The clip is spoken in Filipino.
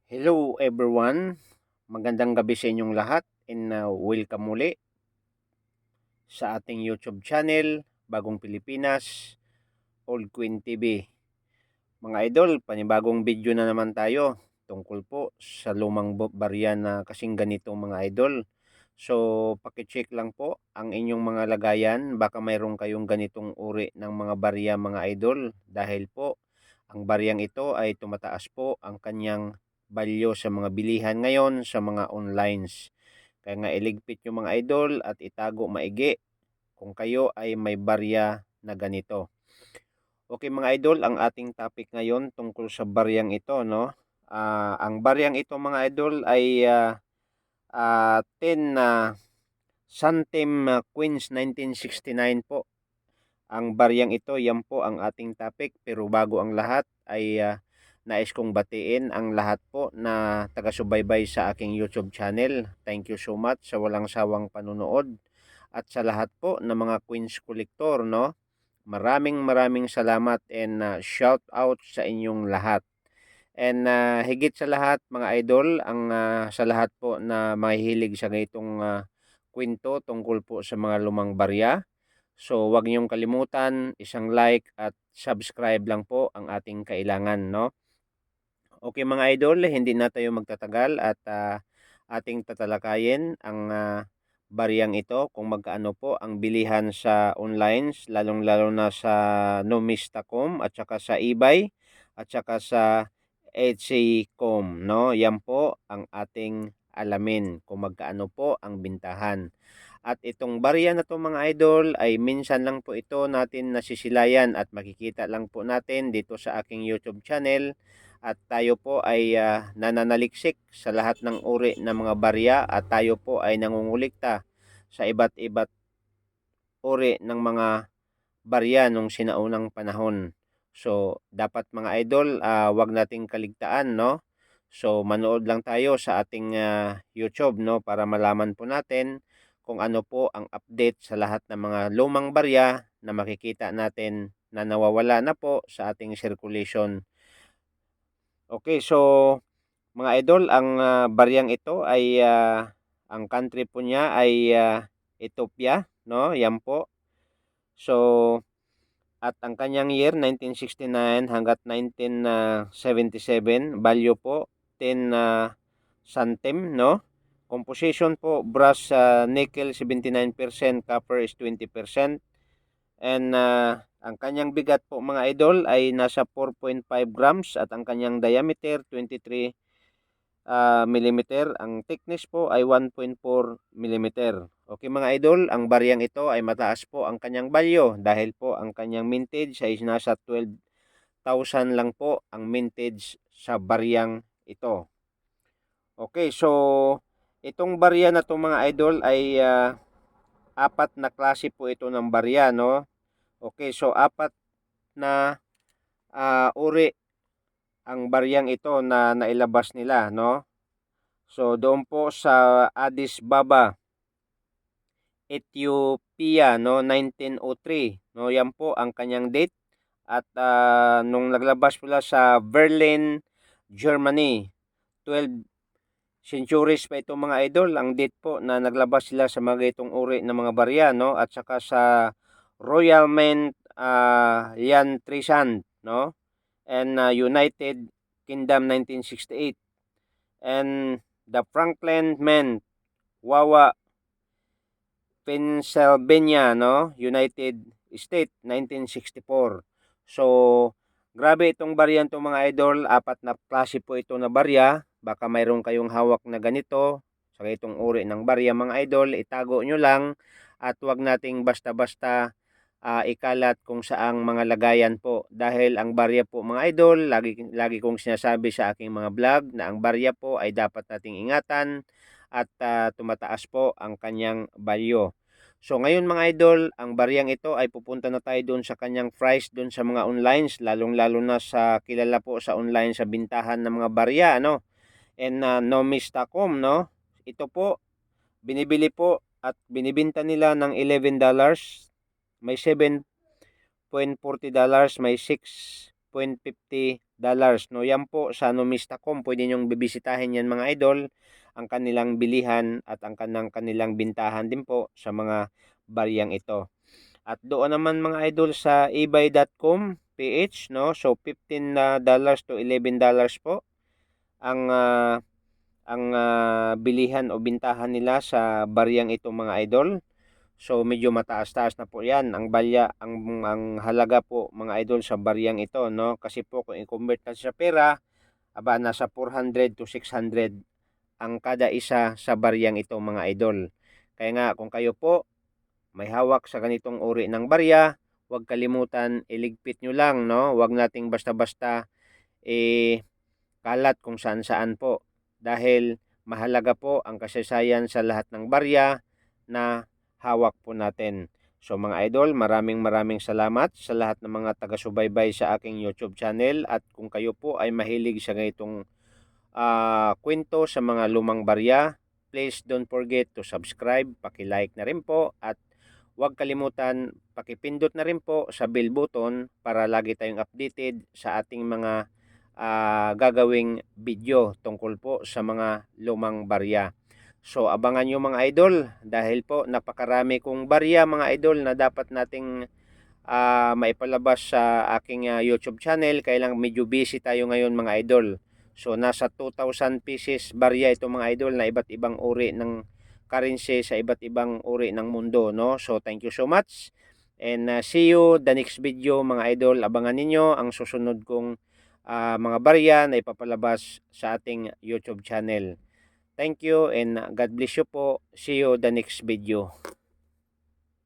Hello everyone, magandang gabi sa inyong lahat and welcome muli sa ating YouTube channel, Bagong Pilipinas, Old Queen TV. Mga idol, panibagong video na naman tayo tungkol po sa lumang barya na kasing ganito mga idol. So, pakicheck lang po ang inyong mga lagayan, baka mayroon kayong ganitong uri ng mga barya mga idol dahil po ang baryang ito ay tumataas po ang kanyang value sa mga bilihan ngayon sa mga onlines. Kaya nga iligpit yung mga idol at itago maigi kung kayo ay may barya na ganito. Okay mga idol, ang ating topic ngayon tungkol sa baryang ito, no? Ang baryang ito mga idol ay 10 Santim Queens 1969 po. Ang baryang ito, yan po ang ating topic. Pero bago ang lahat ay nais kong batiin ang lahat po na taga-subaybay sa aking YouTube channel. Thank you so much sa walang sawang panunood. At sa lahat po ng mga Queens Collector, no? Maraming salamat and shout out sa inyong lahat. And higit sa lahat mga idol, ang sa lahat po na mahihilig sa ganitong kwento tungkol po sa mga lumang barya. So wag niyong kalimutan, isang like at subscribe lang po ang ating kailangan, no? Okay mga idol, hindi na tayo magtatagal at ating tatalakayin ang bariyang ito kung magkaano po ang bilihan sa online, lalong-lalo na sa Nomista.com at saka sa eBay at saka sa Etsy.com, no? Yan po ang ating alamin kung magkaano po ang bintahan. At itong barya na to mga idol ay minsan lang po ito natin nasisilayan at makikita lang po natin dito sa aking YouTube channel. At tayo po ay nananaliksik sa lahat ng uri ng mga barya at tayo po ay nangungulikta sa iba't uri ng mga barya nung sinaunang panahon. So, dapat mga idol, wag nating kaligtaan, no? So, manood lang tayo sa ating YouTube, no? Para malaman po natin kung ano po ang update sa lahat ng mga lumang barya na makikita natin na nawawala na po sa ating circulation. Okay, so mga idol, ang baryang ito ay ang country po niya ay Ethiopia, no? Yan po. So, at ang kanyang year 1969 hanggat 1977, value po 10 santim, no? Composition po brass, nickel 79%, copper is 20%. And ang kanyang bigat po mga idol ay nasa 4.5 grams at ang kanyang diameter 23 millimeter. Ang thickness po ay 1.4 millimeter. Okay mga idol, ang baryang ito ay mataas po ang kanyang value dahil po ang kanyang mintage ay nasa 12,000 lang po ang mintage sa baryang ito. Okay, so itong barya na to mga idol ay apat na klase po ito ng barya, no? Okay, so apat na uri ang baryang ito na nailabas nila, no? So doon po sa Addis Ababa, Ethiopia, no, 1903, no? Yan po ang kanyang date at nung naglabas pala sa Berlin, Germany, 12 centuries pa ito mga idol, ang date po na naglabas sila sa mga itong uri ng mga barya, no? At saka sa Royal Mint, Yan Trisand, no? And United Kingdom 1968. And the Franklin Mint, Wawa, Pennsylvania, no? United States 1964. So, grabe itong barya to mga idol, apat na klase po ito na barya. Baka mayroon kayong hawak na ganito sa itong uri ng barya mga idol, itago nyo lang at wag nating basta-basta ikalat kung saang mga lagayan po dahil ang barya po mga idol, lagi kong sinasabi sa aking mga vlog na ang barya po ay dapat nating ingatan at tumataas po ang kanyang value. So ngayon mga idol, ang baryang ito ay pupunta na tayo doon sa kanyang price doon sa mga online, lalong-lalo na sa kilala po sa online sa bintahan ng mga barya, no? And Nomis.com, no? Ito po, binibili po at binibenta nila ng $11, may $7.40, may $6.50 no? Yan po sa Numista.com, pwede nyong bibisitahin yan mga idol, ang kanilang bilihan at ang kanilang bintahan din po sa mga baryang ito. At doon naman mga idol sa ebay.com PH, no? So $15 to $11 po ang bilihan o bintahan nila sa baryang ito mga idol. So medyo mataas-taas na po 'yan ang ang halaga po mga idol sa baryang ito, no? Kasi po kung i-convert natin sa pera, nasa 400 to 600 ang kada isa sa baryang ito mga idol. Kaya nga kung kayo po may hawak sa ganitong uri ng barya, huwag kalimutan iligpit nyo lang, no? Huwag nating basta-basta kalat kung saan-saan po. Dahil mahalaga po ang kasaysayan sa lahat ng barya na hawak po natin. So mga idol, maraming salamat sa lahat ng mga taga-subaybay sa aking YouTube channel, at kung kayo po ay mahilig sa ganitong kwento sa mga lumang barya, please don't forget to subscribe, paki-like na rin po, at huwag kalimutan pakipindot na rin po sa bell button para lagi tayong updated sa ating mga gagawing video tungkol po sa mga lumang barya. So abangan nyo mga idol, dahil po napakarami kong barya mga idol na dapat nating maipalabas sa aking YouTube channel. Kaya lang medyo busy tayo ngayon mga idol. So nasa 2,000 pieces barya ito mga idol na iba't ibang uri ng currency sa iba't ibang uri ng mundo, no? So thank you so much, and see you the next video mga idol. Abangan ninyo ang susunod kong mga barya na ipapalabas sa ating YouTube channel. Thank you and God bless you po. See you the next video.